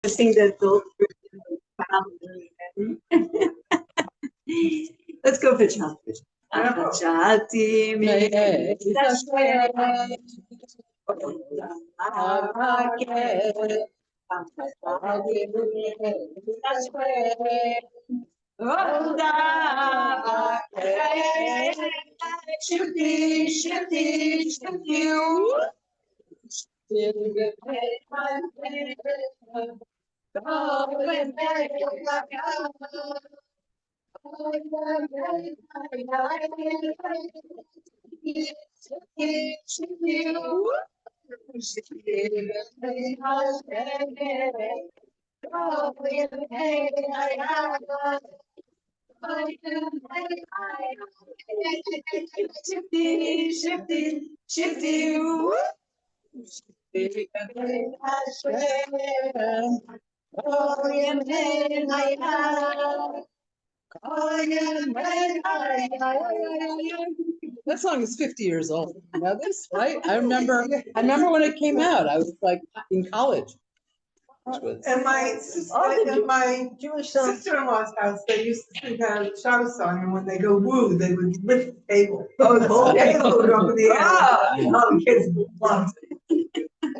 Sing the adult version. Let's go for child. That song is 50 years old. You know this, right? I remember when it came out. I was like in college. And my sister, in my Jewish sister-in-law's house, they used to sing that Shabbos song, and when they go woo, they would lift the table. Oh, the whole table would go up in the air. All the kids loved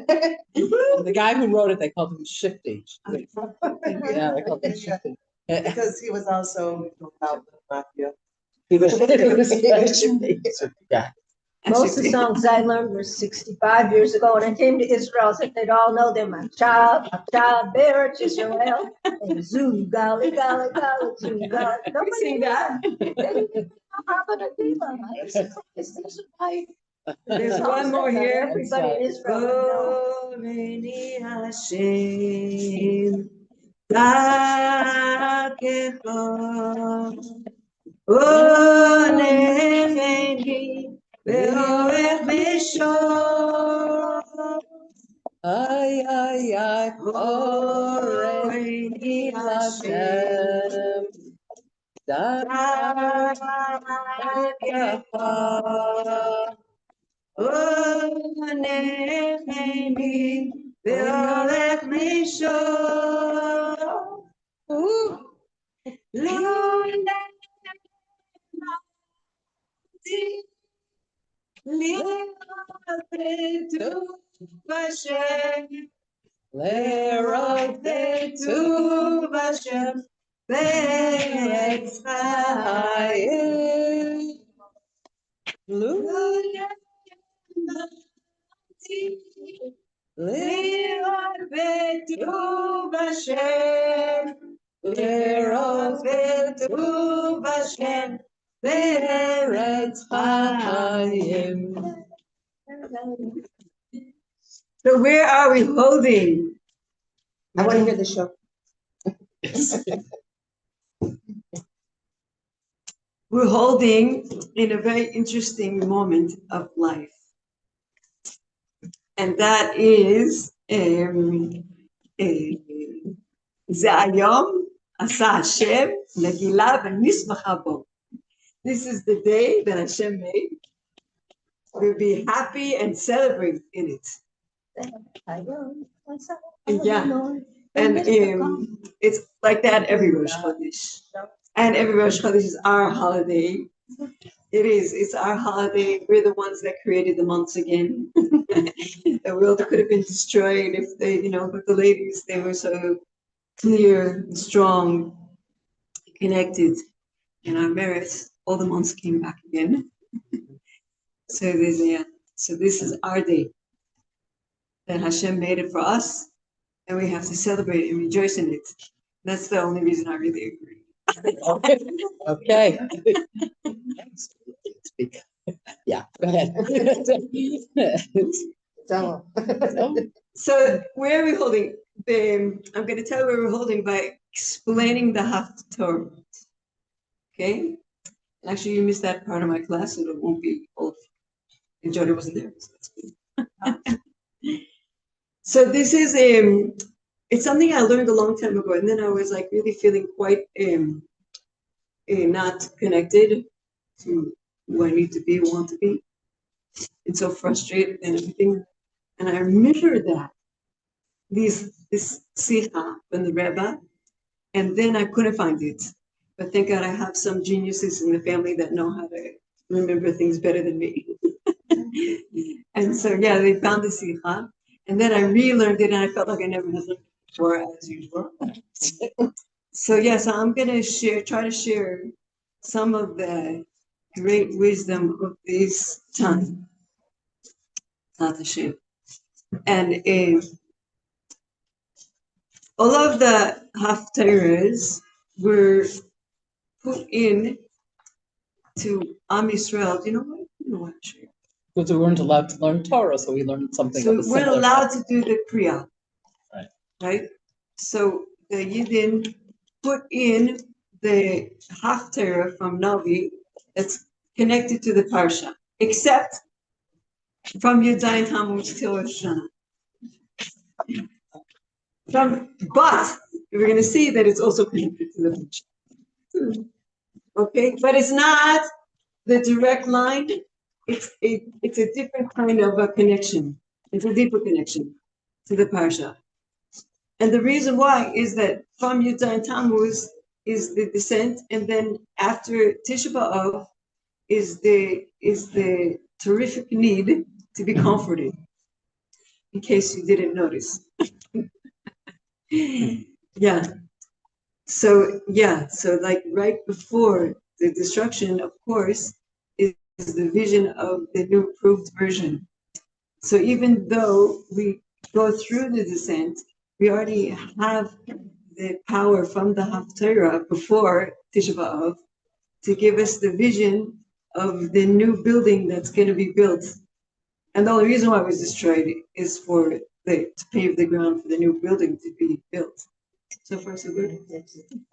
The guy who wrote it, they called him Shifty. Yeah, they called him Shifty. Because he was also out with mafia. He was yeah. Most of the songs I learned were 65 years ago. When I came to Israel, so they'd all know them. Chaya Bracha Leiter, and Zoo, Gali, Gali, Gali, Zoo, Gali. Nobody sing that. There's one more here. Everybody in Israel. Boreni Hashem, Dakecho, Onefeni, Ve'orech Meshor. Ay, ay, ay, Boreni Hashem, Dakecho, Onefeni, Ve'orech Meshor. L'erov Betuach Hashem, Be'etz Chayim. L'erov Betuach Hashem, L'erov Betuach Hashem, Be'etz Chayim. So where are we holding? I want to hear the show. We're holding in a very interesting moment of life. And that is Zayom Asa Hashem Nagila v'nismacha bo. This is the day that Hashem made. We'll be happy and celebrate in it. Yeah, and it's like that every Rosh Chodesh. And every Rosh Chodesh is our holiday. It's our holiday. We're the ones that created the months again. The world could have been destroyed if they, but the ladies, they were so clear, strong, connected. In our merits, all the months came back again. So this is our day. That Hashem made it for us, and we have to celebrate and rejoice in it. That's the only reason I really agree. Okay. Yeah, go ahead. So where are we holding? I'm going to tell you where we're holding by explaining the Haftorah. Okay? Actually, you missed that part of my class, so it won't be old. And Jody wasn't there, so that's good. So this is it's something I learned a long time ago, and then I was like really feeling quite not connected to who I need to be, want to be, and so frustrated and everything. And I remember that this sikha from the Rebbe, and then I couldn't find it. But thank God I have some geniuses in the family that know how to remember things better than me. And so, yeah, they found the sikha. And then I relearned it, and I felt like I never had learned it before, as usual. So, yeah, so I'm going to try to share some of the great wisdom of this time. And all of the haftarahs were put in to Am Yisrael. Do you know what? You know what? Because we weren't allowed to learn Torah, so we learned something. So of a we weren't similar allowed type. to do the Kriya. Right. Right? So the Yidden put in the Haftarah from Navi that's connected to the Parsha, except from Yud Zayin Tammuz till Rosh Hashanah. But we're going to see that it's also connected to the Parsha. Okay? But it's not the direct line. It's a different kind of a connection. It's a deeper connection to the Parsha. And the reason why is that from Yud Zayin Tammuz is the descent, and then after Tisha B'Av is the terrific need to be comforted. In case you didn't notice. Yeah. So like right before the destruction, of course, is the vision of the new approved version. So even though we go through the descent, we already have the power from the Haftarah before Tisha B'Av to give us the vision of the new building that's going to be built. And the only reason why it was destroyed is to pave the ground for the new building to be built. So far, so good.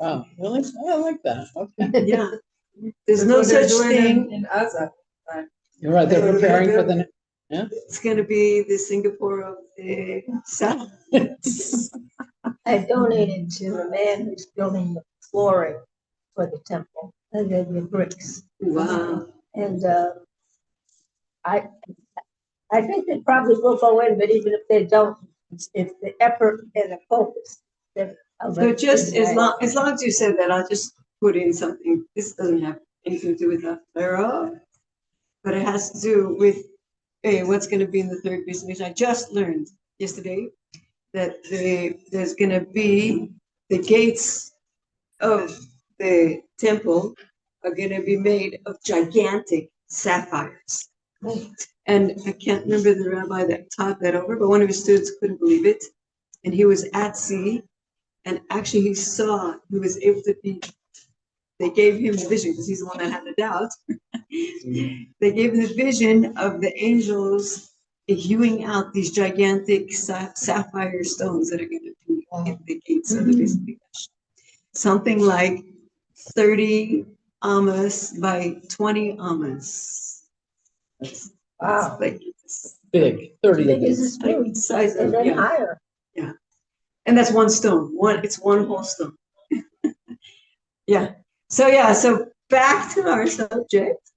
Wow, really? Oh, I like that. Okay. Yeah. There's no such thing. In Gaza. You're right, they're preparing for the, yeah? It's going to be the Singapore of the South. I donated to a man who's building the flooring for the temple, and then the bricks. Wow. And I think they probably will go in, but even if they don't, it's the effort and the focus. So just as long as you said that, I'll just put in something. This doesn't have anything to do with Haftarah, but it has to do with what's going to be in the third beis hamikdash. I just learned yesterday that there's going to be the gates of the temple are going to be made of gigantic sapphires. And I can't remember the rabbi that taught that over, but one of his students couldn't believe it. And he was at sea, and actually he was able to they gave him the vision, because he's the one that had the doubt. They gave him the vision of the angels hewing out these gigantic sapphire stones that are going to be in the gates of the Beit Knesset. Something like 30 amas by 20 amas. Wow. Like Big, 30 of Big these. as a spoon, size and of, then yeah. higher. Yeah. And that's one stone. It's one whole stone. Yeah. So back to our subject.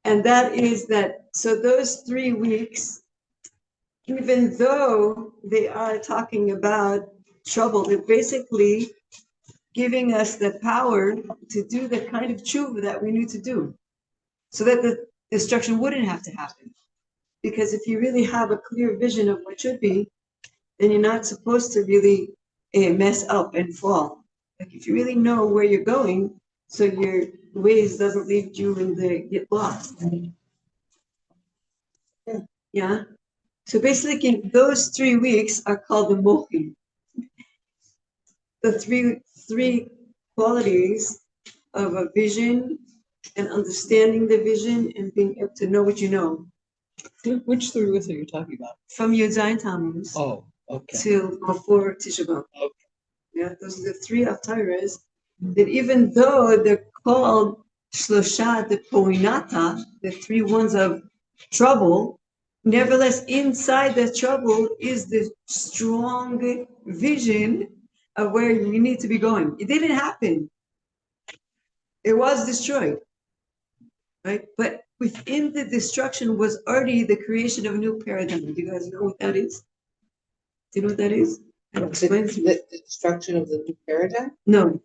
And that is so those 3 weeks, even though they are talking about trouble, they're basically giving us the power to do the kind of tshuva that we need to do, so that the destruction wouldn't have to happen. Because if you really have a clear vision of what should be, then you're not supposed to really mess up and fall. Like if you really know where you're going, so your ways doesn't lead you and get lost. Yeah. So basically, those 3 weeks are called the mokim. The three qualities of a vision and understanding the vision and being able to know what you know. Which 3 weeks are you talking about? From Yud Zayin Tammuz till before Tisha B'Av. Okay. Yeah, those are the 3 haftarahs that even though they're called Shlosha de Poinata, the 3 ones of trouble, nevertheless inside the trouble is the strong vision of where you need to be going. It didn't happen. It was destroyed, right? But within the destruction was already the creation of a new paradigm. Do you guys know what that is? Do you know what that is? I'll explain to you. The destruction of the new paradigm? No.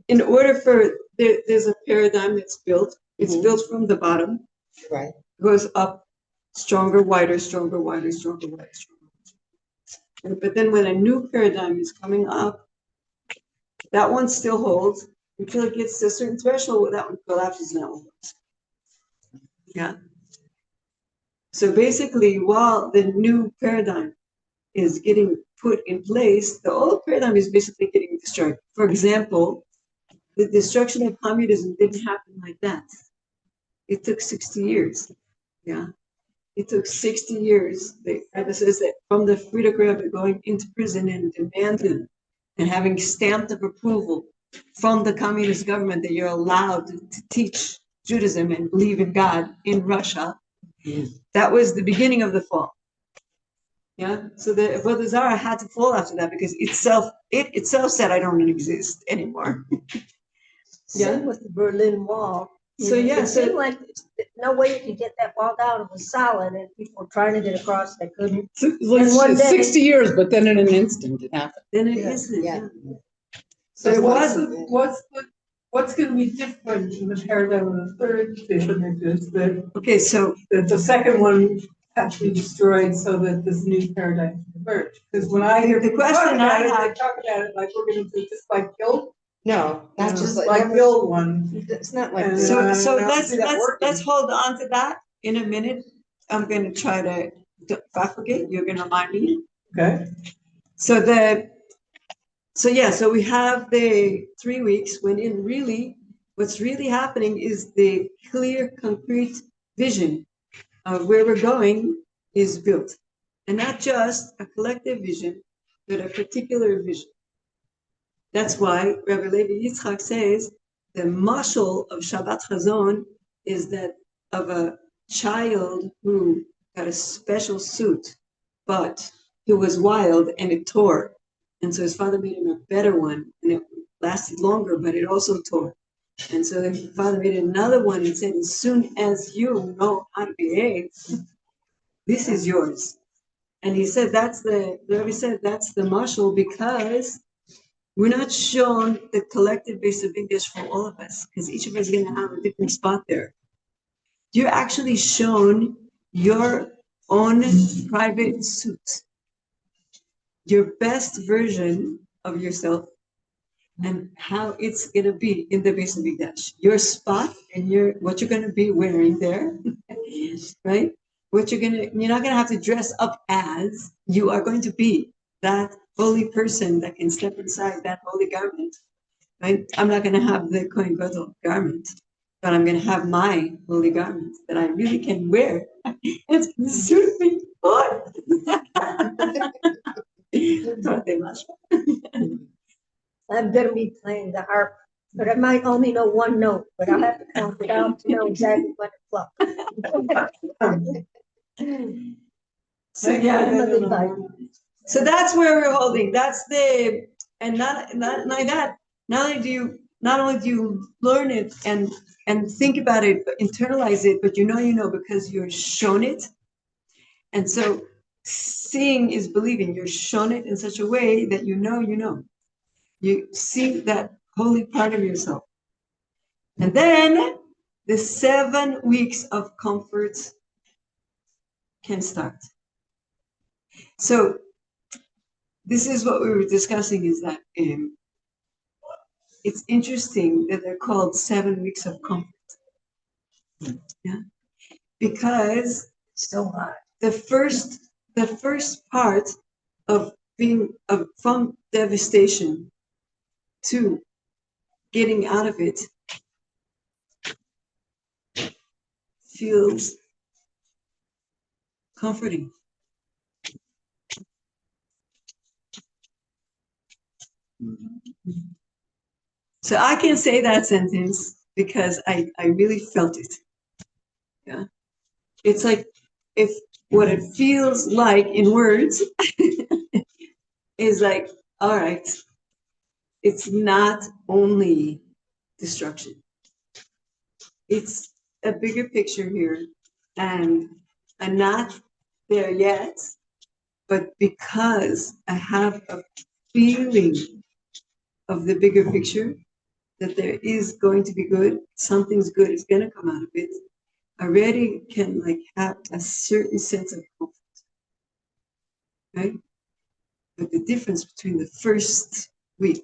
In order for, there's a paradigm that's built. It's Mhm. built from the bottom. Right. Goes up stronger, wider, stronger, wider, stronger, wider, stronger. But then when a new paradigm is coming up, that one still holds until it gets to a certain threshold, that one collapses and that one goes. Yeah. So basically, while the new paradigm is getting put in place, the old paradigm is basically getting destroyed. For example, the destruction of communism didn't happen like that. It took 60 years. Yeah. It took 60 years. The Rebbe says that from the Frierdiker Rebbe going into prison and demanding and having stamp of approval from the communist government that you're allowed to teach Judaism and believe in God in Russia, that was the beginning of the fall. Yeah, so the Avodah Zarah had to fall after that because it itself said, I don't exist anymore. Same with the Berlin Wall. So yeah, It seemed like no way you could get that wall down. It was solid, and people were trying to get across. They couldn't. And one day- 60 years, but then in an instant it happened. then it Yeah. isn't. Yeah. Yeah. So But it what's going to be different in the paradigm of the third vision is that Okay, so the second one has to be destroyed so that this new paradigm can emerge. Because when I hear The people talk question about I it, have- they talk about it like we're going to just like kill, No, not just like build one. It's not like And that. So I don't let's see that working. let's hold on to that in a minute. I'm going to try to, if I forget, you're going to remind me. Okay. So so we have the 3 weeks when in really, what's really happening is the clear, concrete vision of where we're going is built. And not just a collective vision, but a particular vision. That's why Rabbi Levi Yitzchak says the mashal of Shabbat Chazon is that of a child who got a special suit, but who was wild and it tore. And so his father made him a better one, and it lasted longer, but it also tore. And so the father made another one and said, as soon as you know how to behave, this is yours. And he said, the Rebbe said, that's the mashal because we're not shown the collective base of English for all of us, because each of us is going to have a different spot there. You're actually shown your own private suit, your best version of yourself, and how it's going to be in the base of English. Your spot and what you're going to be wearing there, right? You're not going to have to dress up as, you are going to be that holy person that can step inside that holy garment, right? I'm not going to have the Kohen Gadol garment, but I'm going to have my holy garment that I really can wear. It's going to suit me. I'm going to be playing the harp, but I might only know one note, but I'll have to count it out to know exactly when to pluck. So yeah, so that's where we're holding. That's and not like that. Not only do you learn it and think about it, but internalize it, but you know because you're shown it. And so seeing is believing. You're shown it in such a way that you know. You see that holy part of yourself. And then the 7 weeks of comfort can start. So this is what we were discussing, is that it's interesting that they're called 7 weeks of comfort. Yeah, because So hard. the first part of from devastation to getting out of it feels comforting. So I can say that sentence because I really felt it. Yeah. It's like if what it feels like in words is like, all right, it's not only destruction. It's a bigger picture here, and I'm not there yet, but because I have a feeling of the bigger picture, that there is going to be good, something's good is going to come out of it, I already can like have a certain sense of comfort, right? But the difference between the first week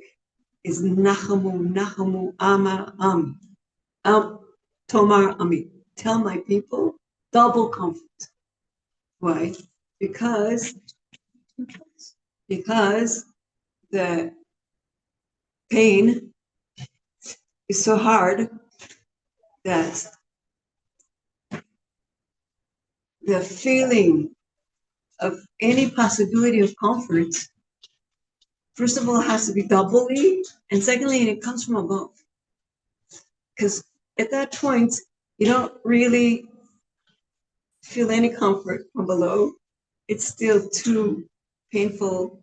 is Nachamu, Ama, Tomar, Ami. Tell my people, double comfort. Why? Because the pain is so hard that the feeling of any possibility of comfort, first of all, has to be doubly, and secondly, it comes from above. Because at that point, you don't really feel any comfort from below. It's still too painful,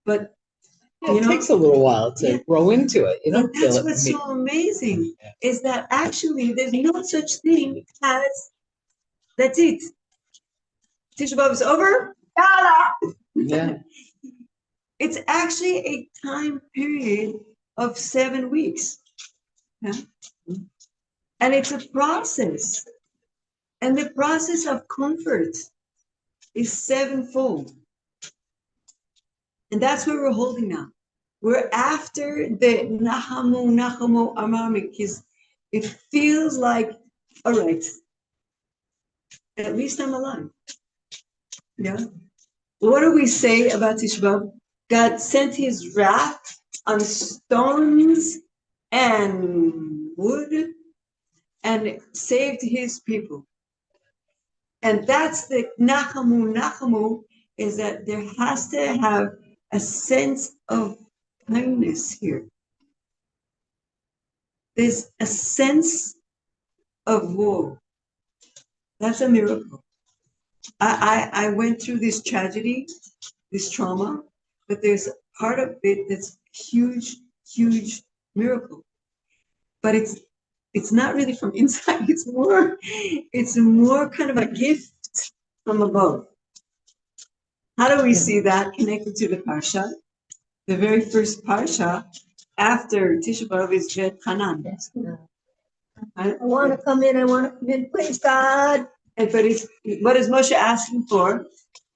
but it takes a little while to grow into it. You don't feel that's it. what's so amazing, is that actually there's no such thing as that's it. Tisha B'Av is over. Yeah. It's actually a time period of 7 weeks. Yeah? And it's a process. And the process of comfort is sevenfold. And that's where we're holding now. We're after the Nachamu Amami, because it feels like, all right, at least I'm alive. Yeah. What do we say about Tisha B'Av? God sent his wrath on stones and wood and saved his people. And that's the Nachamu, is that there has to have a sense of kindness here. There's a sense of woe. That's a miracle. I went through this tragedy, this trauma, but there's part of it that's huge miracle. But it's not really from inside. It's more kind of a gift from above. How do we see that connected to the parsha? The very first parsha after Tisha B'Av is Jet Hanan. I want to come in, please, God. But what is Moshe asking for?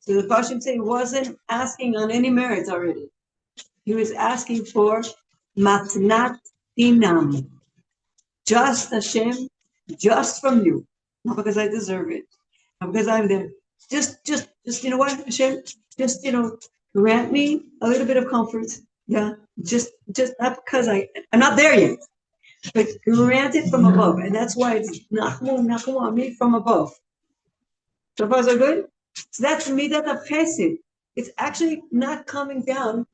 So the Pashim say he wasn't asking on any merits already. He was asking for matnat dinam. Just Hashem, just from you. Not because I deserve it. Not because I'm there. Just, you know what, Hashem? Just, grant me a little bit of comfort. Yeah. Just not because I'm not there yet. But grant it from above. And that's why it's Nachamu Ami from above. So far, so good? So that's Midat of Chesed. It's actually not coming down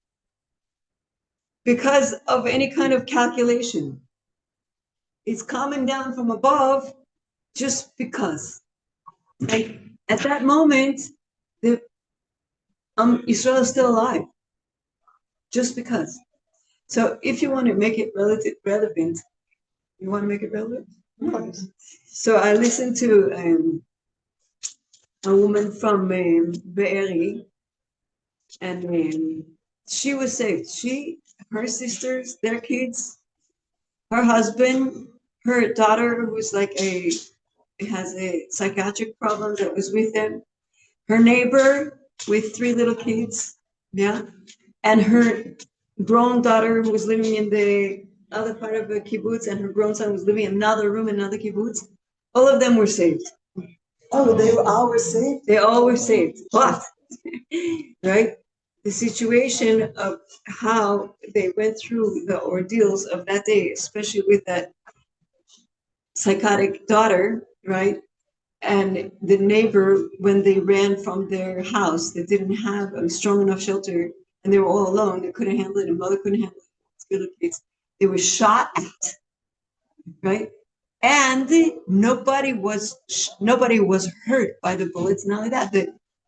because of any kind of calculation. It's coming down from above just because. Like at that moment, the Israel is still alive. Just because. So if you want to make it relevant, you want to make it relevant? So I listened to a woman from Be'eri, and she was saved. Her sisters, their kids, her husband, her daughter, who was has a psychiatric problem that was with them, her neighbor with 3 little kids, yeah, and her grown daughter who was living in the other part of the kibbutz, and her grown son was living in another room in another kibbutz. All of them were saved. Oh, they all were saved? They all were saved. But, right, the situation of how they went through the ordeals of that day, especially with that psychotic daughter, right? And the neighbor, when they ran from their house, they didn't have a strong enough shelter, and they were all alone. They couldn't handle it. The mother couldn't handle it. They were shot at, right? And nobody was hurt by the bullets. Not only that,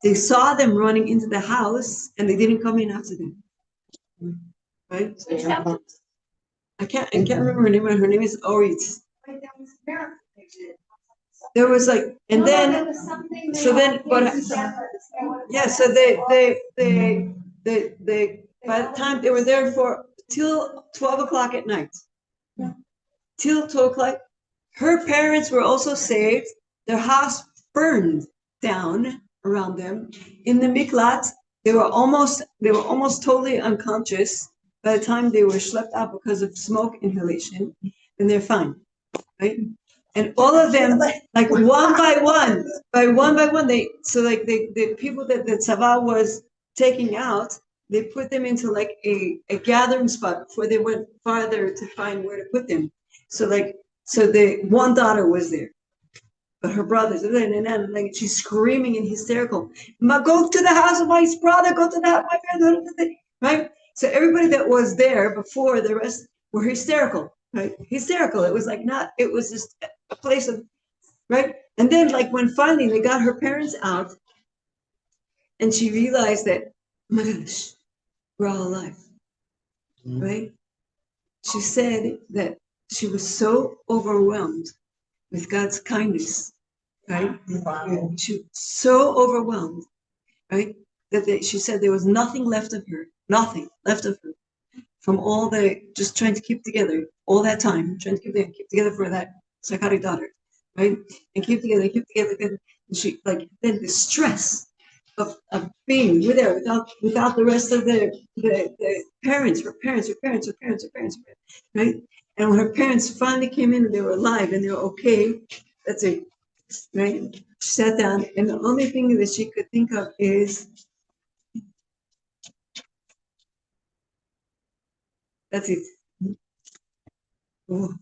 they saw them running into the house, and they didn't come in after them. Right? I can't remember her name. Her name is Orit. there was like, and then, so then, but, yeah, so they, by the time they were there for till 12 o'clock at night, till 12 o'clock, her parents were also saved. Their house burned down around them. In the miklat, they were almost totally unconscious by the time they were schlepped out because of smoke inhalation, and they're fine, right? And all of them, like one by one, the people that the tzava was taking out, they put them into like a gathering spot before they went farther to find where to put them. So the one daughter was there, but her brothers, and like she's screaming and hysterical. Go to the house of my brother. Go to the house of my brother. Right. So everybody that was there before, the rest were hysterical. Right. Hysterical. It was like not. It was just a place of, right. And then like when finally they got her parents out, and she realized that, oh my gosh, we're all alive. Right. She said that she was so overwhelmed with God's kindness, right? She was so overwhelmed, right? That she said there was nothing left of her from all the just trying to keep together all that time, trying to keep together for that psychotic daughter, right? And keep together. And she like then the stress of being with her without the rest of the parents, her parents, right? And when her parents finally came in and they were alive and they were okay, that's it, right? She sat down, and the only thing that she could think of is, that's it. Oh.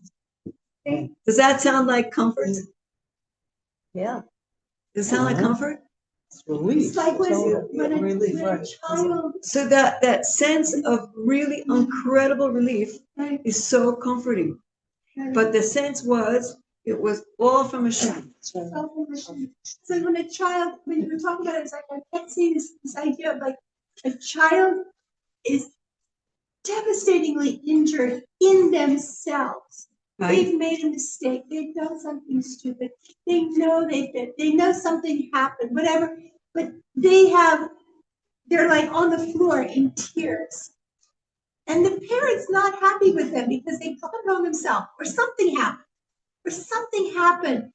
Does that sound like comfort? Yeah. Does it sound like comfort? It's relief. It's like when a child. So that sense of really incredible relief is so comforting. But the sense was, it was all from Hashem. So when a child, when you were talking about it, it's like I kept seeing this idea of like a child is devastatingly injured in themselves. Right? They've made a mistake. They've done something stupid. They know they know something happened, whatever. But they're like on the floor in tears. And the parent's not happy with them because they brought it on themselves, or something happened.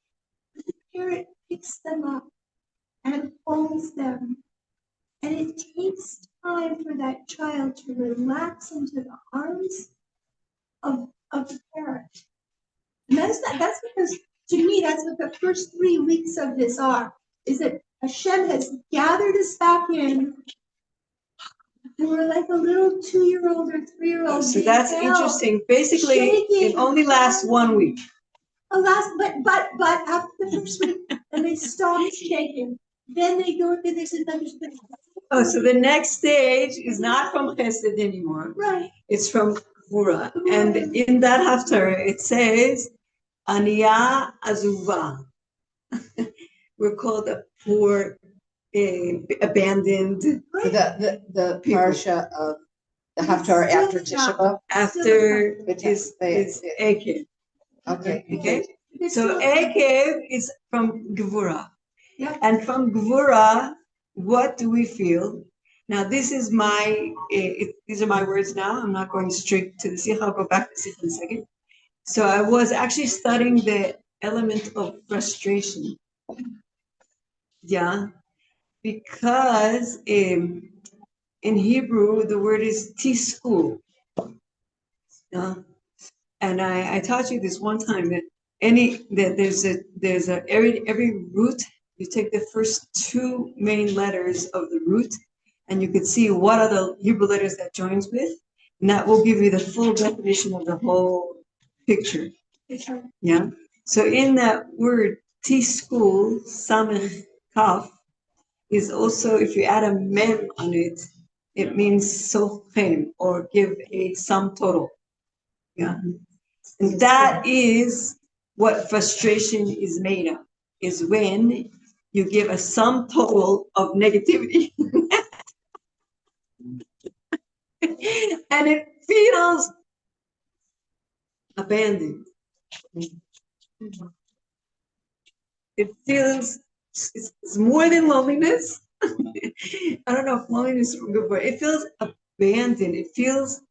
The parent picks them up and holds them. And it takes time for that child to relax into the arms of the parent. And that's because, to me, that's what the first 3 weeks of this are, is that Hashem has gathered us back in. And we're like a little 2-year-old or 3-year-old. So that's interesting. Basically, it only lasts 1 week. But after the first week, and they stop shaking. Then they go through this another thing. Oh, so the next stage is not from Chesed anymore. Right. It's from Gvura. And in that haftarah, it says, Aniyah Azuva. We're called the poor, abandoned. The parsha of the Haftarah after Tisha B'Av. After is Ekev. Okay. So Ekev is from Gvura. Yeah. And from Gvura, what do we feel? Now, this is these are my words now. I'm not going straight to the Sikha. I'll go back to the Sikha in a second. So I was actually studying the element of frustration. Yeah. Because in Hebrew, the word is tiskul. Yeah. And I taught you this one time that every root, you take the first 2 main letters of the root, and you could see what are the Hebrew letters that joins with, and that will give you the full definition of the whole picture. Yeah. So in that word tiskul, samech kaf, is also, if you add a mem on it, it means sochem, or give a sum total. Yeah. And that is what frustration is made of, is when you give a sum total of negativity. And it feels abandoned. It feels, it's more than loneliness. I don't know if loneliness is a good word. It feels abandoned. It feels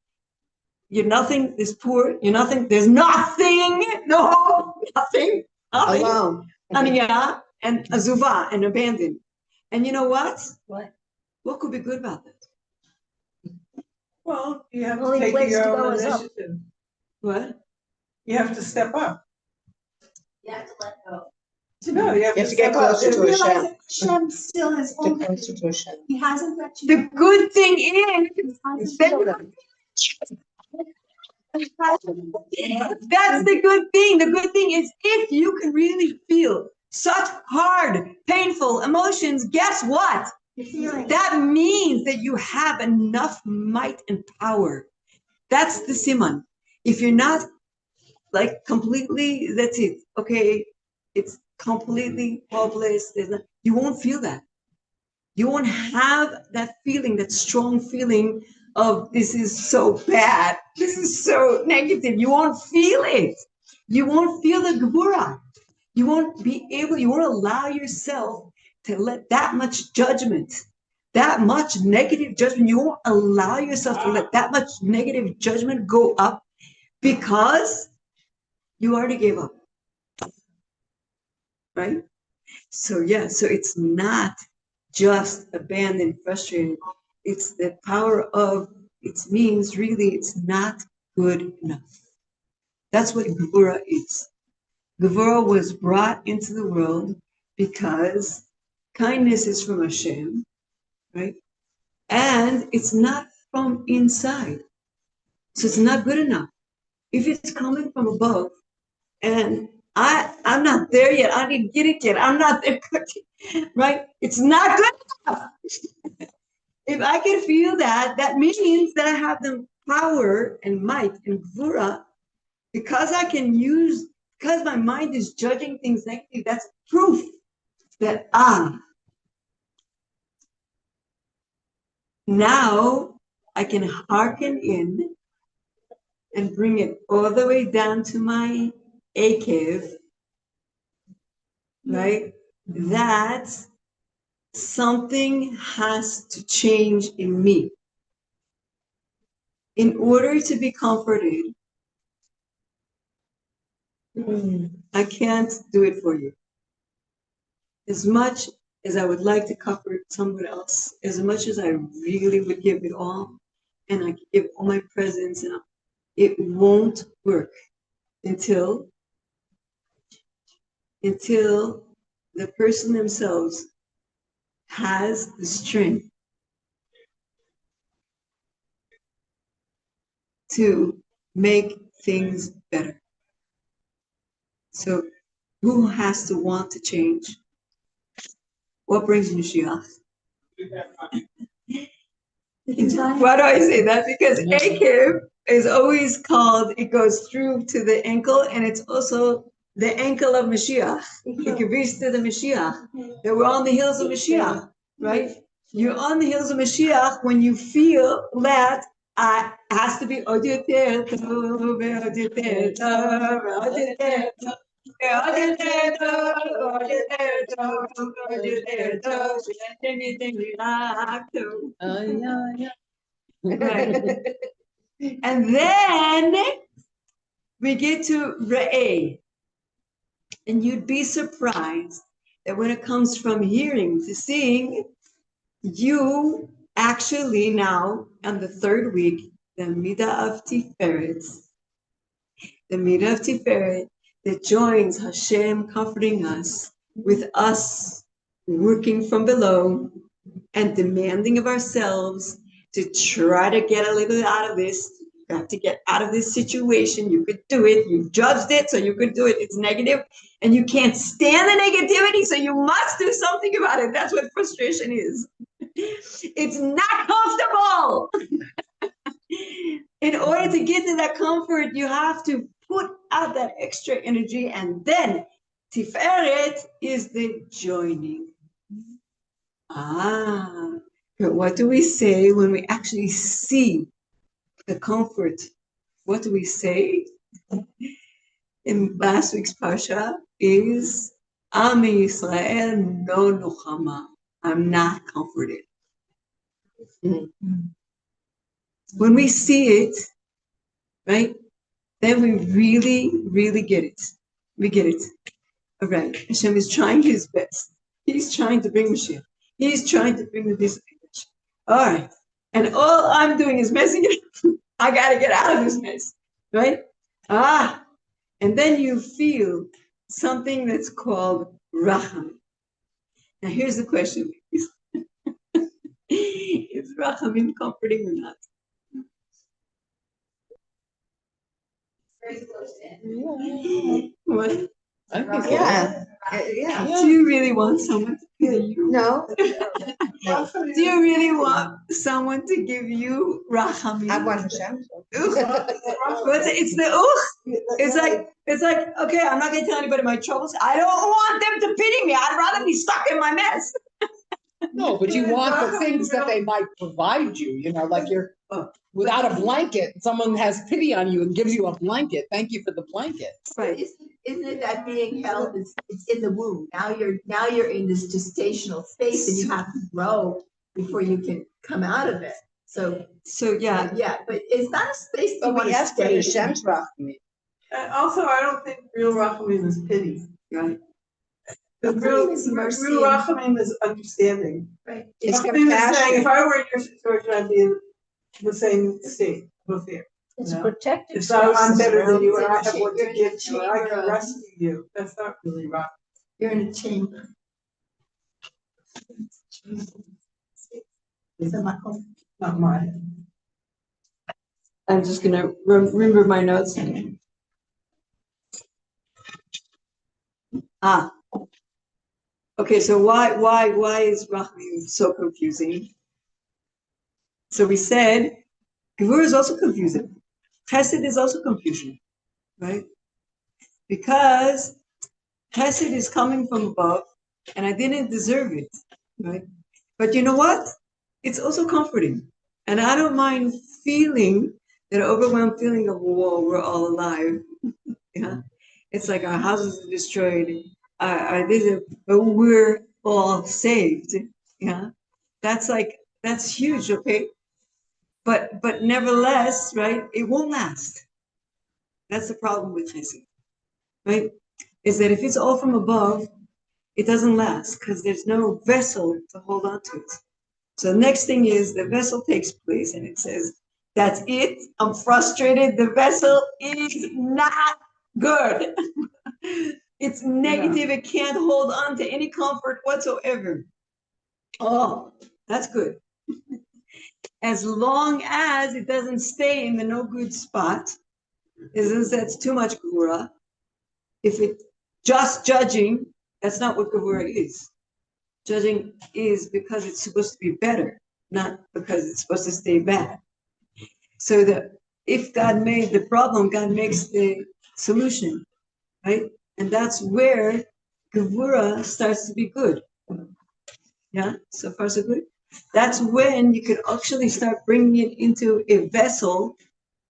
you're nothing, is poor, you're nothing, there's nothing, no, nothing, nothing. Alone. Aniya and azuva and abandoned. And you know what? What? What could be good about that? Well, you have to Only take place your to own go is up. initiative. What? You have to step up. You have to let go. No, you have You to have to get step up. closer to Realize Hashem. that Hashem still has Get owned closer you. to Hashem. He hasn't let you The go. good thing is He hasn't that's the good thing. The good thing is if you can really feel such hard, painful emotions, guess what? You're feeling. That means that you have enough might and power. That's the siman. If you're not like completely, that's it. Okay, it's completely hopeless. You won't feel that. You won't have that feeling, that strong feeling of this is so bad. This is so negative. You won't feel it. You won't feel the gevura. You won't be able, you won't allow yourself to let that much judgment, that much negative judgment, you won't allow yourself to let that much negative judgment go up because you already gave up. Right? So so it's not just abandoned, frustrated. It's the power of, it means really it's not good enough. That's what Gevura is. Gevura was brought into the world because kindness is from Hashem, right? And it's not from inside. So it's not good enough. If it's coming from above, and I'm not there yet, I didn't get it yet, I'm not there, right? It's not good enough. If I can feel that, that means that I have the power and might and gvura, because I can use, because my mind is judging things negatively, that's proof that now I can hearken in and bring it all the way down to my akev, right? That something has to change in me. In order to be comforted, I can't do it for you. As much as I would like to comfort someone else, as much as I really would give it all, and I give all my presence, and it won't work until the person themselves has the strength to make things better. So who has to want to change? What brings Mashiach? Why do I say that? Because Akev is always called, it goes through to the ankle, and it's also the ankle of Mashiach. It can reach to the Mashiach. That we're on the heels of Mashiach, right? You're on the heels of Mashiach when you feel that has to be עוד יותר טוב, ועוד יותר טוב, ועוד יותר טוב. עוד יותר טוב, עוד יותר טוב, עוד יותר טוב, שאתם ייתן לי רק טוב. Right. And then we get to Re'eh. And you'd be surprised that when it comes from hearing to seeing, you actually now, on the third week, the Midah of Tiferet, the Midah of Tiferet that joins Hashem comforting us with us working from below and demanding of ourselves to try to get a little bit out of this. You have to get out of this situation. You could do it. You judged it, so you could do it. It's negative, and you can't stand the negativity, so you must do something about it. That's what frustration is. It's not comfortable. In order to get to that comfort, you have to put out that extra energy, and then Tiferet is the joining. But what do we say when we actually see the comfort? What do we say in last week's Parsha is Am Yisrael no nuchama. I'm not comforted. When we see it, right, then we really, really get it. We get it. All right. Hashem is trying his best. He's trying to bring Mashiach. He's trying to bring the disadvantage. All right. And all I'm doing is messing it up. I got to get out of this mess. Right? And then you feel something that's called rachamim. Now here's the question. Is rachamim comforting or not? What? I think so. Yeah. Do you really want someone to feel you? No, Do you really want someone to give you rachamim? I want Hashem. But it's the it's like okay, I'm not gonna tell anybody my troubles. I don't want them to pity me. I'd rather be stuck in my mess. No, but you want the things that they might provide you, like you're without a blanket, someone has pity on you and gives you a blanket. Thank you for the blanket. Right. Isn't it that being held is it's in the womb? Now you're in this gestational space and you have to grow before you can come out of it. So yeah, but it's not a space you want to stay in. Hashem's rachamim. And also, I don't think real rachamim is pity. Right. The real rachamim is understanding. Right. It's saying, if I were in your situation, I'd be in the same state of fear. It's No. protective. So I'm better than you, and I It's a have what to you're in give a you, and I chamber can of- rescue you. That's not really right. You're in a chamber. It's a makom. Not mine. I'm just gonna remember my notes. Okay, so why is rachamim so confusing? So we said Gevurah is also confusing. Chesed is also confusion, right? Because Chesed is coming from above, and I didn't deserve it, right? But you know what? It's also comforting, and I don't mind feeling that overwhelmed feeling of whoa, we're all alive. Yeah, it's like our houses are destroyed, but we're all saved. Yeah, that's huge. Okay, but nevertheless, right? It won't last. That's the problem with chesed, right? Is that if it's all from above, it doesn't last because there's no vessel to hold on to it. So the next thing is the vessel takes place and it says, that's it. I'm frustrated. The vessel is not good. It's negative. It can't hold on to any comfort whatsoever. Oh, that's good. As long as it doesn't stay in the no good spot, that's too much gevurah. If it just judging, that's not what gevurah is. Judging is because it's supposed to be better, not because it's supposed to stay bad. So that if God made the problem, God makes the solution, right? And that's where gevurah starts to be good. Yeah, so far so good. That's when you could actually start bringing it into a vessel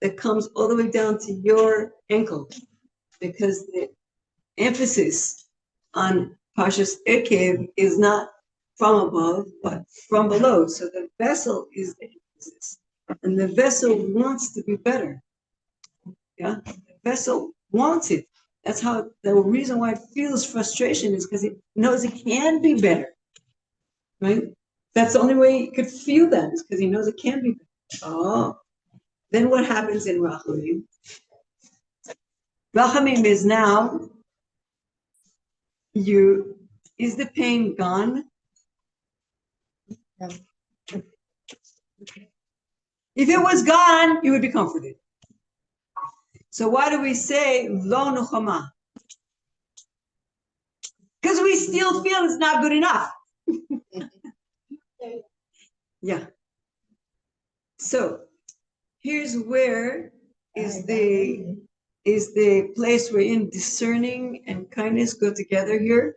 that comes all the way down to your ankle, because the emphasis on Parshas Ekev is not from above, but from below. So the vessel is the emphasis. And the vessel wants to be better. Yeah, the vessel wants it. That's how the reason why it feels frustration is because it knows it can be better. Right? That's the only way it could feel that is because he knows it can be better. Oh. Then what happens in Rachamim? Rachamim is now is the pain gone? If it was gone, you would be comforted. So why do we say lo nuchama? Because we still feel it's not good enough. Yeah. So here's where is the place we're in. Discerning and kindness go together here.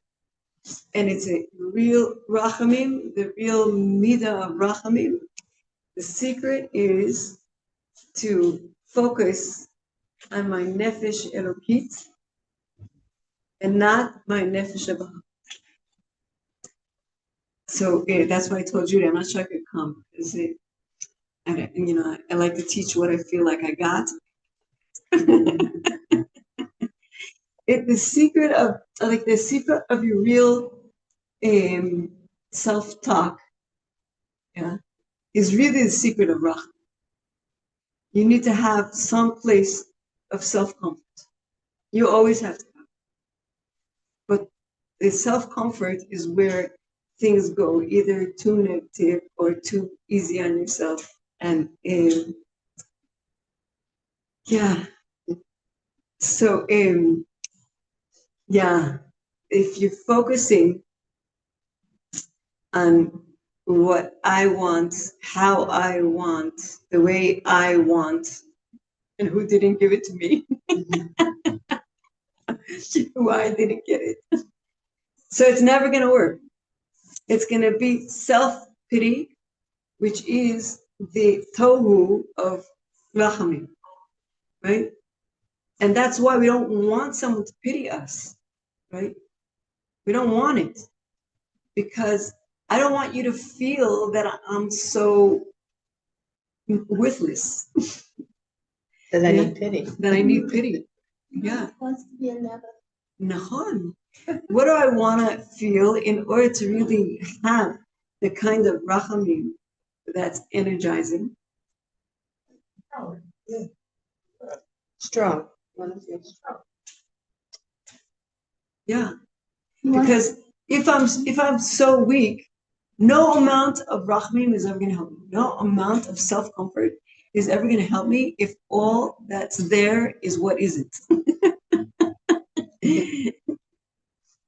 And it's a real rachamim, the real midah of rachamim. The secret is to focus on my nefesh elokit and not my nefesh habahama. So that's why I told Judy, I'm not sure I could come. I like to teach what I feel like I got. The secret of your real self-talk, is really the secret of Rach. You need to have some place of self-comfort. You always have to have. But the self-comfort is where things go either too negative or too easy on yourself. And so if you're focusing on what I want, how I want, the way I want, and who didn't give it to me, who I didn't get it. So it's never going to work. It's going to be self-pity, which is the tohu of rachamim, right? And that's why we don't want someone to pity us, right? We don't want it because I don't want you to feel that I'm so worthless. That I need pity. That I need pity. Yeah. Wants to be a never. Nahon. What do I want to feel in order to really have the kind of rachamim that's energizing? Strong. Yeah. Because if I'm so weak, no amount of rachamim is ever going to help me. No amount of self-comfort is ever going to help me if all that's there is what isn't.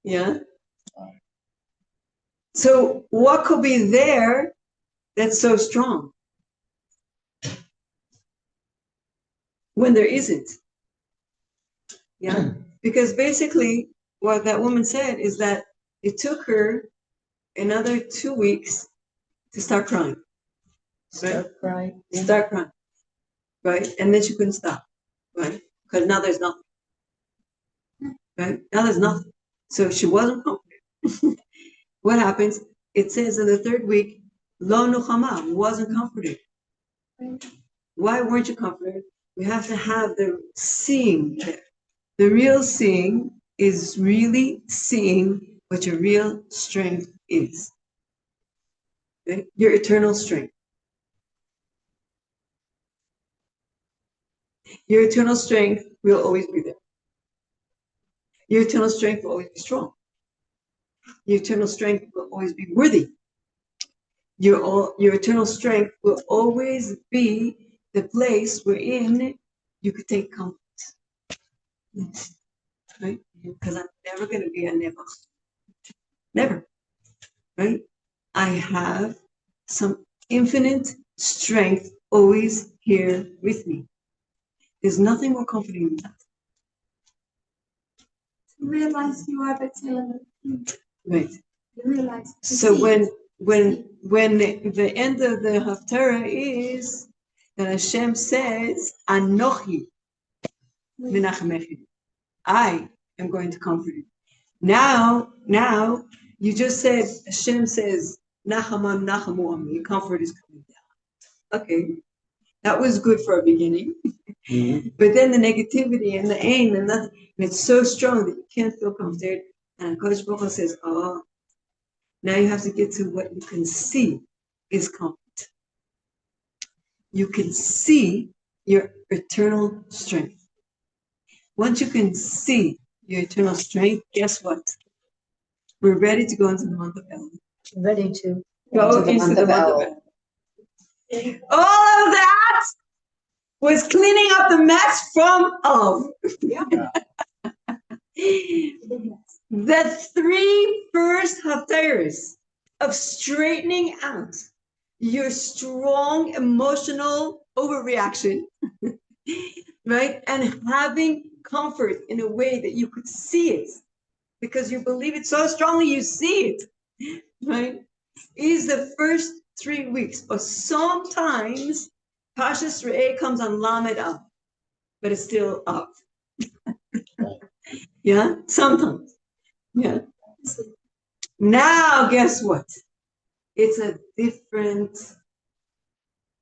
Yeah. So what could be there that's so strong when there isn't? Yeah. Because basically what that woman said is that it took her another 2 weeks to start crying. Start crying. Start crying. Right? And then she couldn't stop. Right? Because now there's nothing. Right? Now there's nothing. So she wasn't comforted. What happens? It says in the 3rd week, Lo Nuchama, wasn't comforted. Why weren't you comforted? We have to have the seeing there. The real seeing is really seeing what your real strength is. Okay? Your eternal strength. Your eternal strength will always be there. Your eternal strength will always be strong. Your eternal strength will always be worthy. Your eternal strength will always be the place wherein you could take comfort. Right? Because I'm never going to be a never. Never. Right? I have some infinite strength always here with me. There's nothing more comforting than that. Realize you are the Right. You realize. So when the end of the Haftarah is that Hashem says, Anochi Menachamechi, I am going to comfort you. Now you just said Hashem says, Nachamam Nachamu Ami, comfort is coming down. Okay, that was good for a beginning. Mm-hmm. But then the negativity and the aim and nothing, and it's so strong that you can't feel comforted. And Kodesh Baruch Hu says, oh, now you have to get to what you can see is comfort. You can see your eternal strength. Once you can see your eternal strength, guess what? We're ready to go into the month of Elul. Ready to go into the month of Elul. All of that was cleaning up the mess from Elul. The 3 first haftarahs of straightening out your strong emotional overreaction, right? And having comfort in a way that you could see it because you believe it so strongly, you see it, right? Is the first 3 weeks. But sometimes Pashas Re'eh comes on Lamed Av, but it's still up. Yeah, sometimes. Yeah. Now, guess what? It's a different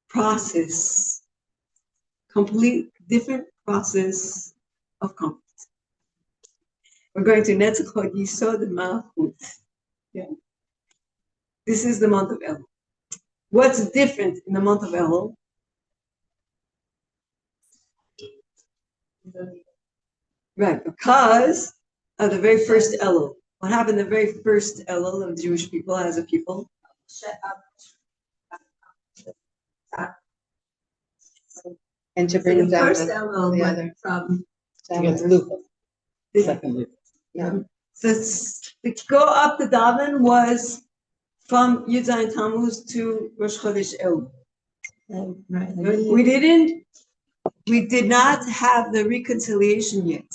process, complete different process of comfort. We're going to Netzach Hod Yisod Malchut. Yeah. This is the month of Elul. What's different in the month of Elul? Right, because of the very first Elul. What happened the very first Elul of the Jewish people as a people? And to The bring down first the Elul other. went from, to get the loop. Second loop. yeah, The go up the Daven was from Yud Zayin Tammuz to Rosh Chodesh Elul. right. We did not have the reconciliation yet.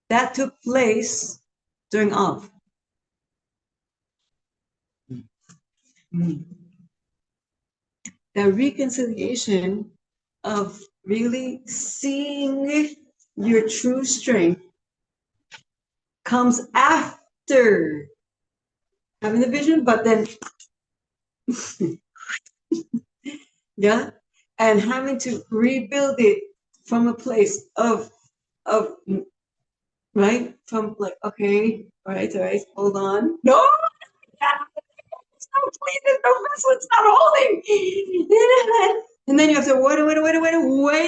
That took place during Av. The reconciliation of really seeing your true strength comes after having the vision, but then yeah, and having to rebuild it from a place of right, from like, okay, all right, hold on. No, please, there's no vessel, it's not holding. And then you have to wait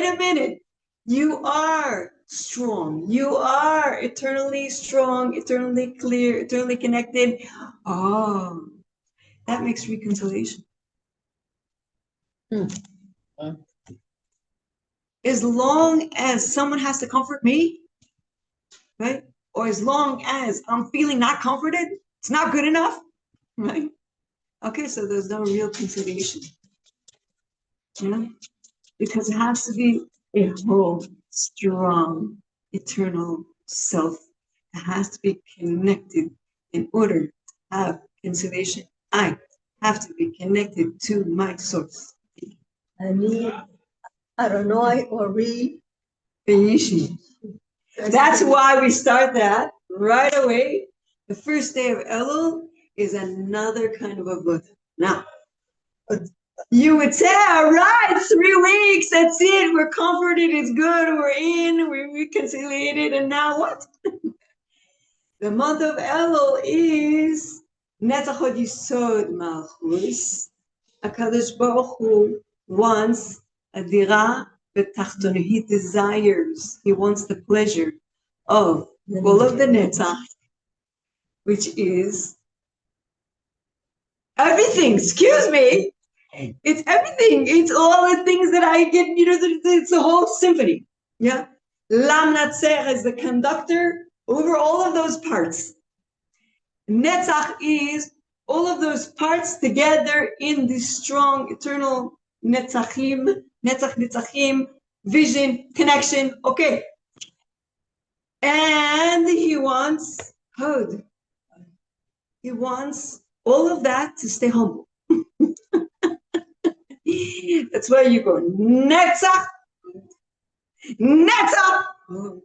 a minute. You are strong. You are eternally strong, eternally clear, eternally connected. Oh, that makes reconciliation. As long as someone has to comfort me, right? Or as long as I'm feeling not comforted, it's not good enough, right? Okay, so there's no real conciliation. You know? Because it has to be a whole, strong, eternal self. It has to be connected in order to have conciliation. I have to be connected to my source. I need Aronoi or read. That's why we start that right away. The first day of Elul is another kind of a Buddha. Now, you would say, all right, 3 weeks, that's it. We're comforted, it's good, we're reconciliated, and now what? The month of Elul is Netzach Hod Yisod Malchus. HaKadosh Baruch Hu wants a dira b'tachton. He desires, he wants the pleasure of all of the Netzach, which is everything, excuse me. It's everything. It's all the things that I get, it's the whole symphony. Yeah. Lam Natzer is the conductor over all of those parts. Netzach is all of those parts together in this strong, eternal Netzachim, Netzachim, vision, connection. Okay. And he wants Hod. He wants all of that to stay humble. That's where you go. Netzach. Netzach. You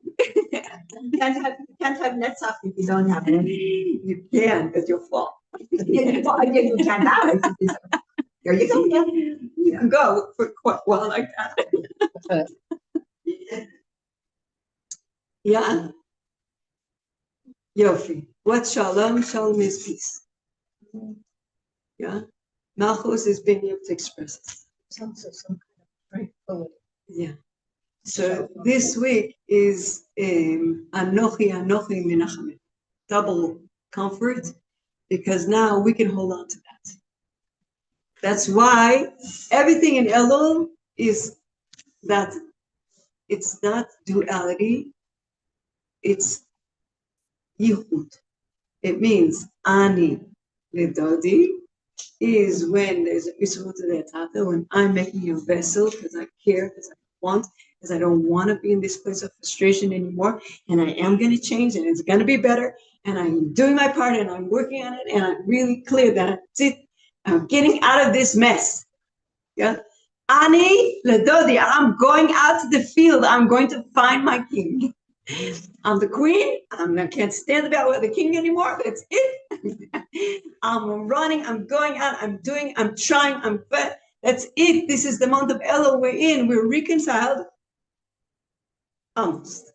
can't have Netzach if you don't have it. You can, because you'll fall. You can't have it. There you go. You can go for quite a while like that. Yeah. Yofi. What's shalom? Shalom is peace. Yeah. Malchus is being able to express it. Some kind of tranquility. Yeah. So this week is Anochi Menachem, double comfort, because now we can hold on to that. That's why everything in Elul is that it's not duality, it's yichud. It means ani ledodi is when there's a when I'm making a vessel because I care, because I want, because I don't want to be in this place of frustration anymore, and I am going to change, and it's going to be better, and I'm doing my part, and I'm working on it, and I'm really clear that that's it. I'm getting out of this mess. Yeah, Ani ledodi. I'm going out to the field. I'm going to find my king. I'm the queen. I can't stand about the king anymore. That's it. I'm running. I'm going out. I'm doing. I'm trying. That's it. This is the month of Elul we're in. We're reconciled. Almost.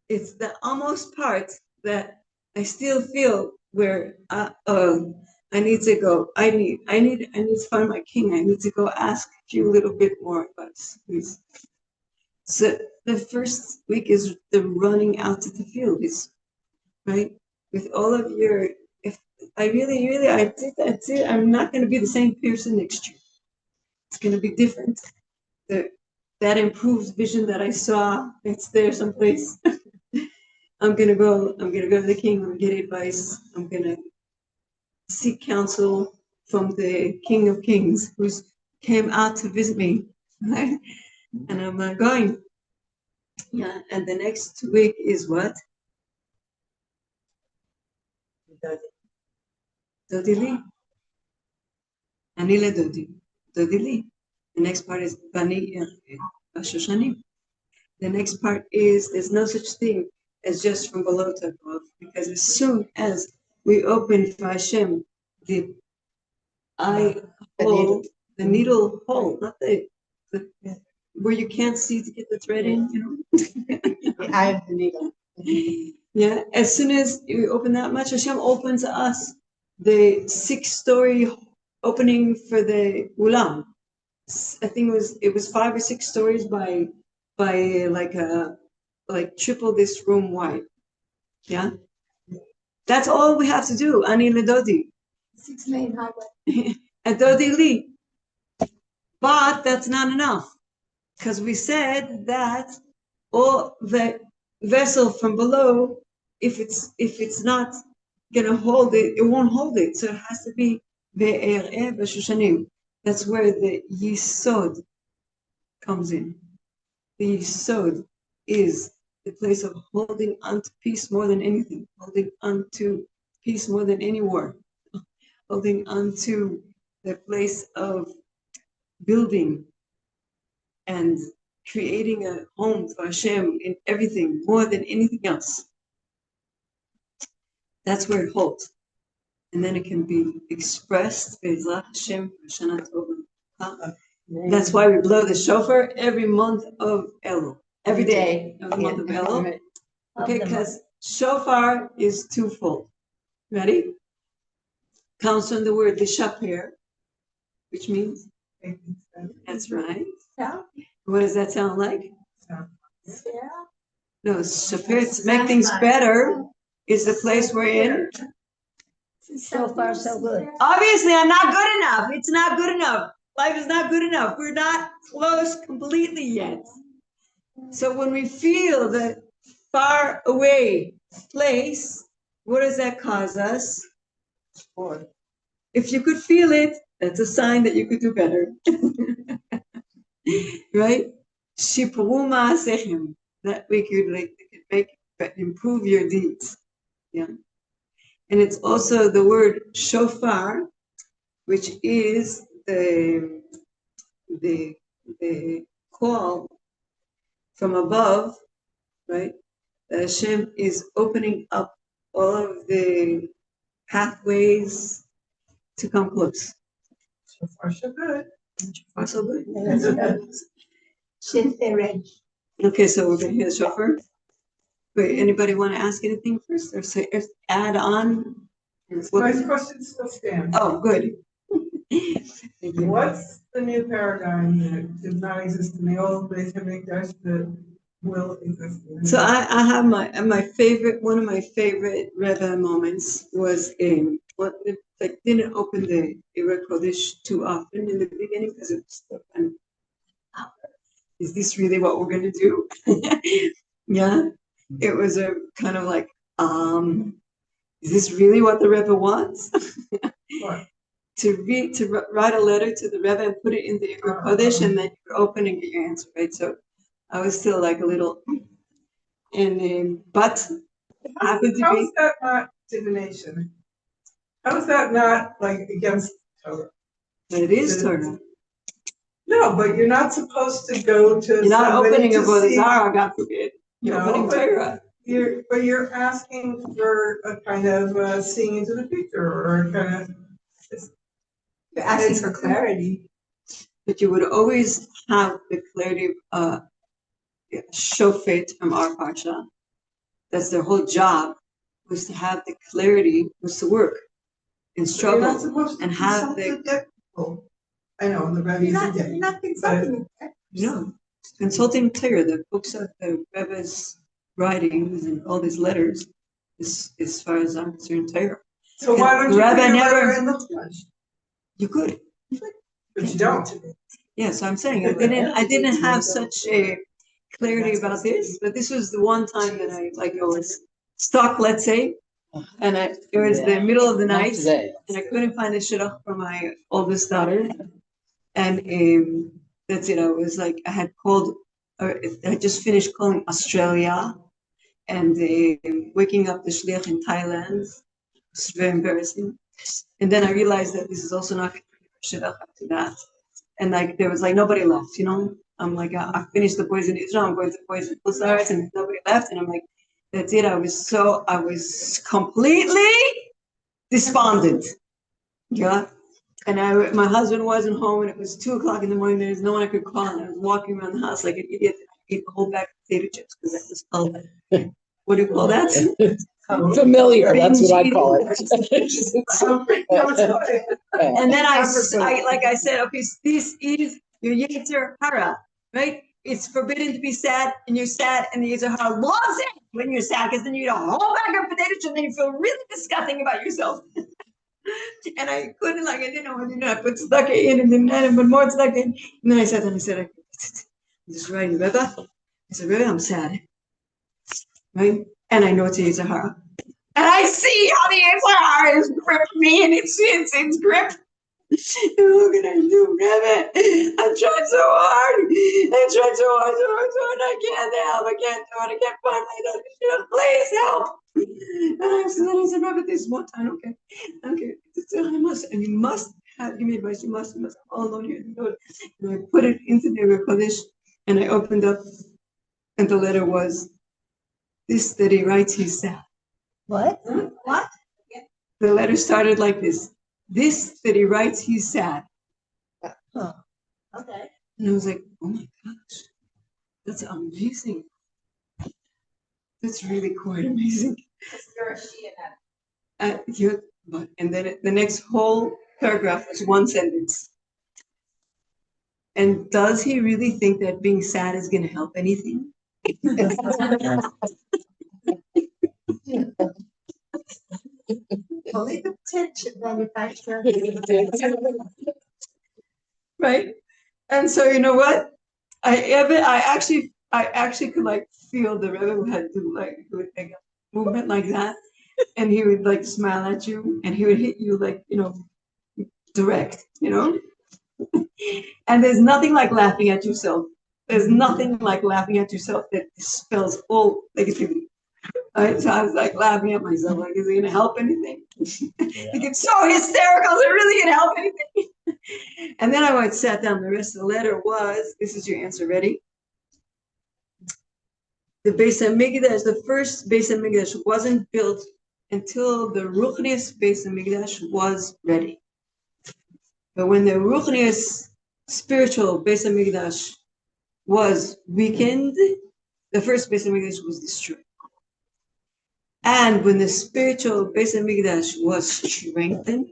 It's the almost part that I still feel where I need to go. I need to find my king. I need to go ask you a little bit more advice, please. So the first week is the running out to the field, is right with all of your. If I really I did that too, I'm not going to be the same person next year. It's going to be different. That improved vision that I saw, it's there someplace. I'm gonna go to the king and get advice. I'm gonna seek counsel from the King of Kings, who's came out to visit me, right? And I'm going. Yeah, and the next week is what? Dodi Li. Ani le Dodi. Dodi Li. The next part is Bani Shoshani. The next part is there's no such thing as just from below to above, because as soon as we open for Hashem the eye hole, the needle hole, not the where you can't see to get the thread in, The eye of the needle. Yeah, as soon as you open that much, Hashem opens us the 6-story opening for the Ulam. I think it was 5 or 6 stories by like triple this room wide. Yeah, that's all we have to do. Ani ledodi. 6 main highway. And Dodi Li. But that's not enough, because we said that all the vessel from below, if it's not gonna hold it, it won't hold it. So it has to be ve'ereh v'shushanim. That's where the yisod comes in. The yisod is the place of holding on to peace more than anything, holding on to peace more than any war, holding on to the place of building and creating a home for Hashem in everything more than anything else. That's where it holds. And then it can be expressed Be'ezrat Hashem Shana Tova. That's why we blow the shofar every month of Elul. Every day of the month of Elul. Okay, because shofar is twofold. Ready? Comes from the word lishaper, which means? That's right. Yeah. What does that sound like? Yeah. No, shaper, to make things better, is the place we're in. So far, so good. Obviously, I'm not good enough. It's not good enough. Life is not good enough. We're not close completely yet. So when we feel the far away place, what does that cause us? If you could feel it, that's a sign that you could do better. Right? Shipru ma'asechem. That we could improve your deeds. Yeah. And it's also the word shofar, which is the call from above, right? That Hashem is opening up all of the pathways to come close. So far, so good. So far, so good. Yeah. Okay, so we're going to hear the shofar. Wait, anybody want to ask anything first, or say, add on? My question still stands. Oh, good. What's the new paradigm that did not exist in the old Beit Hamikdash that will exist? So I have my favorite, one of my favorite Rebbe moments was didn't open the Ira Kodesh too often in the beginning, because it was so kind of, is this really what we're going to do? Yeah, it was a kind of like, is this really what the Rebbe wants? What? To write a letter to the Rebbe and put it in the Ira Kodesh, and then you open and get your answer, right? So I was still like a little, and but happened to How be. is that not divination? How is that not like against Torah? But it is Torah. No, but you're not supposed to go to. You're not somebody opening to a Avodah see- Zarah, God forbid. You're No, opening but Torah. you're asking for a kind of seeing into the future or a kind of. You're asking for clarity. But you would always have the clarity of shofet from our parsha. That's their whole job, was to have the clarity, was to work and You're not struggle supposed to and do have something the, difficult. I know, the Rebbe You're not consulting. consulting Torah, the books of the Rebbe's writings and all these letters, is, as far as I'm concerned, Torah. So why don't you Rabbi put your never- letter in the flesh? You could. But you don't. Yeah, so I'm saying I didn't have such a clarity about this, but this was the one time that I was stuck, let's say, and it was the middle of the Not night, today. and I couldn't find a shidduch for my oldest daughter, and that's it. I was like, I had called, I just finished calling Australia, and waking up the shliach in Thailand. It's very embarrassing, and then I realized that this is also not going to be shidduch after that. And like there was like nobody left, I'm like I finished the boys in Israel, I'm going to the boys in Pulsars, and nobody left, and I'm like, that's it. I was completely despondent, yeah. And my husband wasn't home, and it was 2:00 in the morning. There was no one I could call, and I was walking around the house like an idiot. I ate the whole bag of potato chips because that was called, what do you call that? Familiar, that's what I call it. And then I like I said, okay, this is your Yetzer Hara, right? It's forbidden to be sad, and you're sad, and the Yetzer Hara loves it when you're sad, because then you eat a whole bag of potato chips, and then you feel really disgusting about yourself. And I couldn't, I didn't know what to do. I put stuck in, and then I put more stuck in. And then I sat down and I said, I'm just writing, Rebbe. I said, Rebbe, I'm sad, right? And I know it's a Yetzer Hara. And I see how the Yetzer Hara is gripping me, and it's grip. What can I do, Rebbe? I tried so hard. And I can't help. I can't do it. I can't find my daughter. Please help. And I said, Rebbe, this is one time, okay. And you must give me advice. You must all alone here. And I put it into the Rechov HaPalmach, and I opened up, and the letter was this that he writes, he's sad. What? What? The letter started like this. This that he writes, he's sad. Huh. Okay. And I was like, oh my gosh, that's amazing. That's really quite amazing. And then the next whole paragraph was one sentence. And does he really think that being sad is going to help anything? Only the potential manufacturer. Right? And so you know what? I actually could feel the Rebbe had to do a movement like that, and he would smile at you, and he would hit you direct, And there's nothing like laughing at yourself. There's nothing like laughing at yourself that dispels all negativity. Right? So I was laughing at myself, is it gonna help anything? You get so hysterical, is it really gonna help anything? And then I sat down. The rest of the letter was, this is your answer, ready? The Beis HaMikdash, the first Beis HaMikdash wasn't built until the Ruchnius Beis HaMikdash was ready. But when the Ruchnius spiritual Beis HaMikdash was weakened, the first Beis HaMikdash was destroyed. And when the spiritual Beis HaMikdash was strengthened,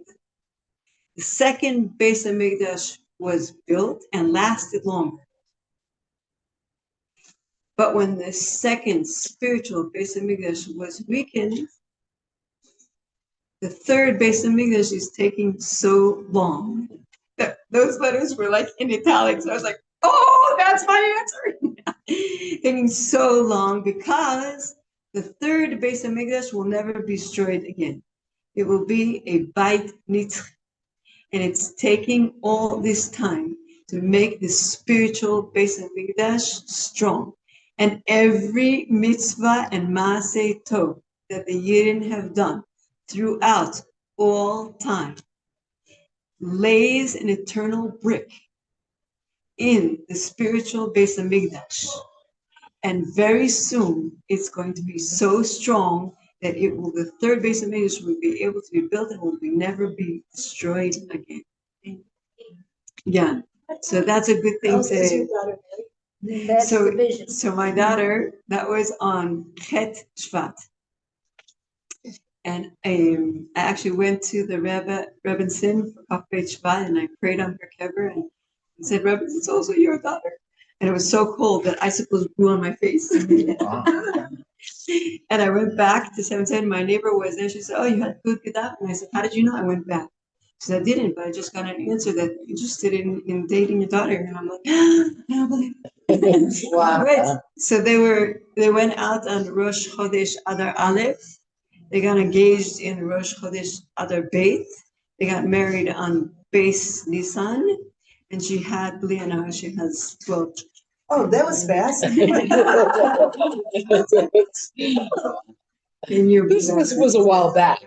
the second Beis HaMikdash was built and lasted longer. But when the second spiritual Beis HaMikdash was weakened, the third Beis HaMikdash is taking so long. Those letters were in italics. I was like, oh, that's my answer. Taking so long because the third Beis HaMikdash will never be destroyed again. It will be a Beit Nitzchi. And it's taking all this time to make the spiritual Beis HaMikdash strong. And every mitzvah and maaseh tov that the Yidden have done throughout all time lays an eternal brick in the spiritual Beit Hamikdash. And very soon, it's going to be so strong that the third Beit Hamikdash will be able to be built and will never be destroyed again. Yeah, so that's a good thing to. That's the vision. So my daughter, that was on Chet Shvat. And I actually went to the Rebbetzin of Beit Shvat, and I prayed on her kever and said, Rebbe, it's also your daughter. And it was so cold that icicles grew on my face. And I went back to 710. My neighbor was there. She said, oh, you had good Gedacht. And I said, how did you know? I went back. She said, I didn't, but I just got an answer that you're interested in dating your daughter. And I'm like, I don't believe it. Wow. Right. So they went out on Rosh Chodesh Adar Aleph. They got engaged in Rosh Chodesh Adar Beit. They got married on Beis Nisan. And she had, Leonora, she has 12 children. Oh, that was fast. This was a while back.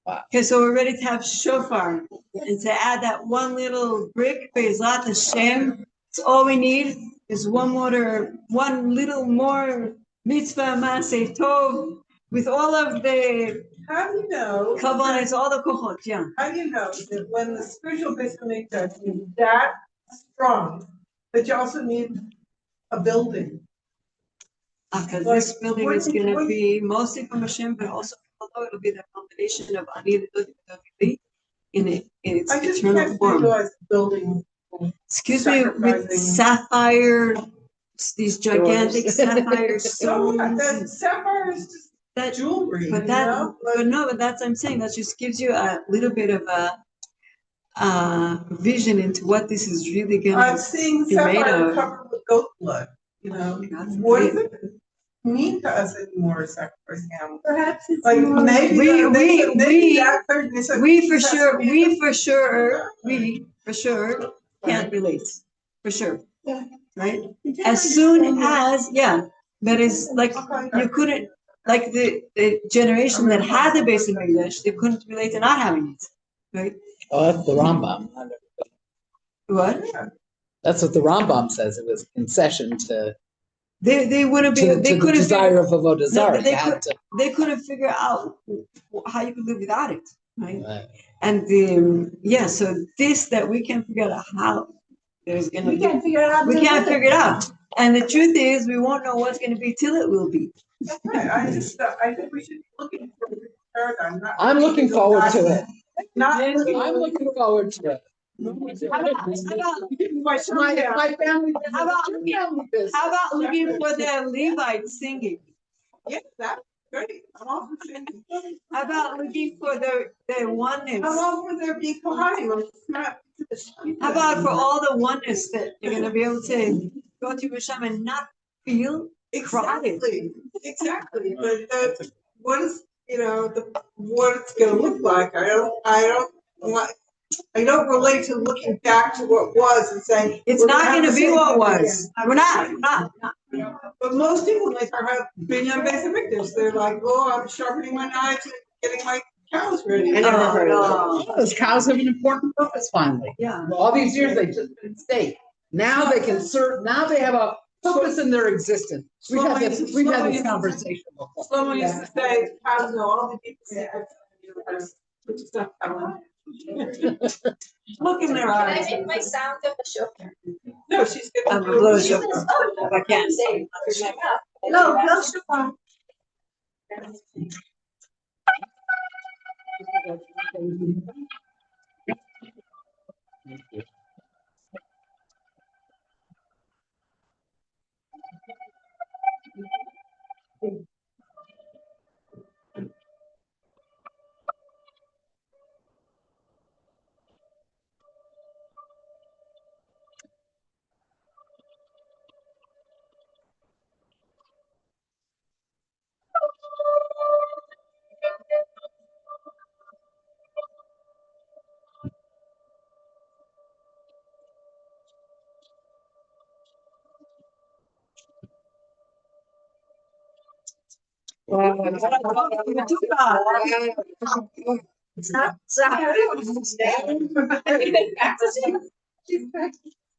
Okay, so we're ready to have shofar. And to add that one little brick, Be'ezrat Hashem, it's all we need is one little more mitzvah, maseh tov, with all of the How do you know? kavanahs, all the kochot, yeah. How do you know that when the spiritual Beit Hamikdash is that strong, that you also need a building? Because this building is going to be mostly from Hashem, but also although it'll be the combination of Ani in its I just eternal can't form. visualize building. Excuse me, with sapphire, these gigantic sapphire stones. That sapphire is just That jewelry, but that's I'm saying that just gives you a little bit of a vision into what this is really going I'm to seeing be made sapphire of. covered with goat blood. What does it mean to us anymore, sacrificing animals? Perhaps it's Like more. maybe We for sure can't relate, for sure, Yeah. right? As soon as, but it's like you couldn't, like the generation that had the Beit Hamikdash, they couldn't relate to not having it, right? Oh, that's the Rambam. What? That's what the Rambam says. It was concession to They wouldn't be. to They the couldn't desire of Avodah Zarah. They couldn't figure out how you could live without it, right? Right. And so this that we can't figure out how there's gonna We be. can't figure it out. We can't figure it out. And the truth is, we won't know what's going to be till it will be. Right. I think we should be looking for a paradigm. I'm looking forward to it. I'm looking forward to it. My family. How about looking for the Levites singing? Yes, that's great. I'm all for singing. How about looking for the oneness? I'm all for there being Kohanim. How about for all the oneness that you're going to be able to go to Hashem and not feel crowded? Exactly. But what is what it's going to look like? I don't relate to looking back to what was and saying it's not going to be what was. We're not. But most people, when they have been on Beit Hamikdash, they're like, "Oh, I'm sharpening my knives and getting my cows ready." I never heard of that. Those cows have an important purpose. Finally, Yeah. All these years they've just been state. Now they can serve. Now they have a purpose in their existence. We've had this conversation before. Someone used to say, "Cows know all the people say which is not Helen." Look in their Can I eyes. make my sound of the shofar? No, she's good. I'm a blow shofar. Oh, I can't. No, no shofar. It's not soccer.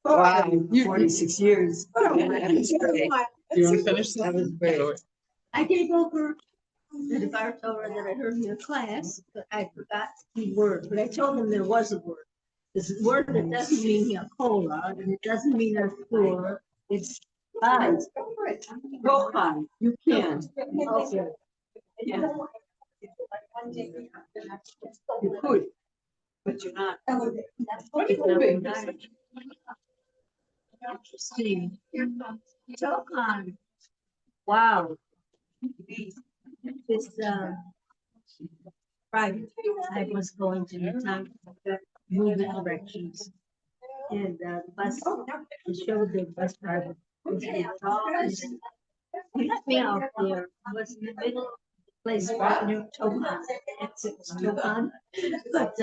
Wow. 46 years. You want to finish that? I gave over the bar Torah that I heard in your class, but I forgot the word. But I told them there was a word. This word that doesn't mean a cola, and it doesn't mean a floor. It's five. Go on. You can. Okay. Yeah. You could, but you're not. Interesting. Tokan. Wow. This, Friday, I was going to the town, moving directions. And, bus, I showed the bus driver. He let me out there, I was in the middle of the place right near Tokan, exit was Tokan. But,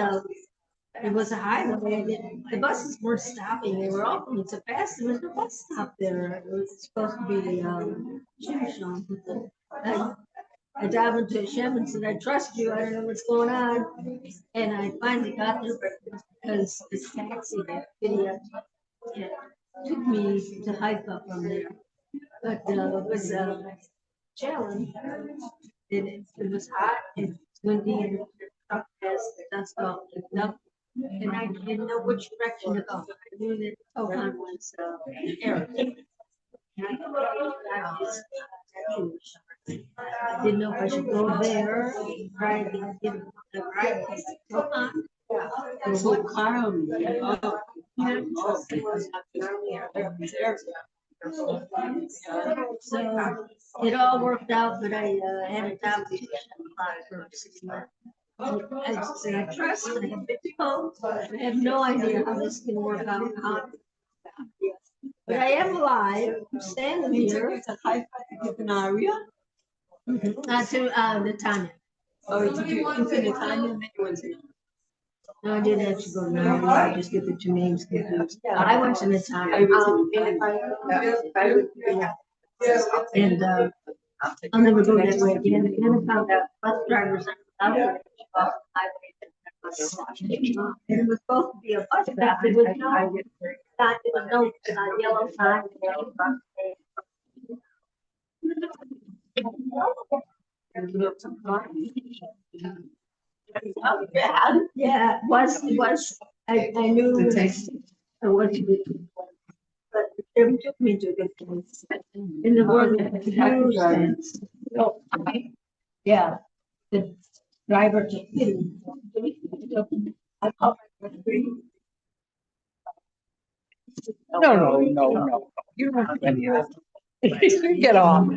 it was a highway, and the buses weren't stopping, they were all going so fast, there was no bus stop there. It was supposed to be, Shimshon. I dive into Hashem and said, I trust you, I don't know what's going on. And I finally got there because this taxi, that video, took me to Haifa from there. But it was a challenge. It was hot and windy and the truck has the dust off the dump. And I didn't know which direction to go. I knew that Tokan was Arab. And I didn't know if I should go there, try to get the right place to Tokan. So calm. So it all worked out, but I had a job for 6 months. I said, I trust, I have been told, I have no idea how this can work out. But I am alive, I'm standing here. To Haifa, to Canaria. Not to Netanya. Oh, you to Netanya, and then you went to. No, I didn't actually go to Netanya, I just get the two names confused. I went to Netanya. And I'll never go that way again. And then I found out bus drivers are out. It was supposed to be a bus stop. It was no yellow sign. Yeah, it was, I knew the taste. I was good. But it took me to a good place. In the world of huge sense. So, yeah, the driver took me. No. You don't have any of that. You get off.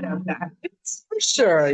For sure.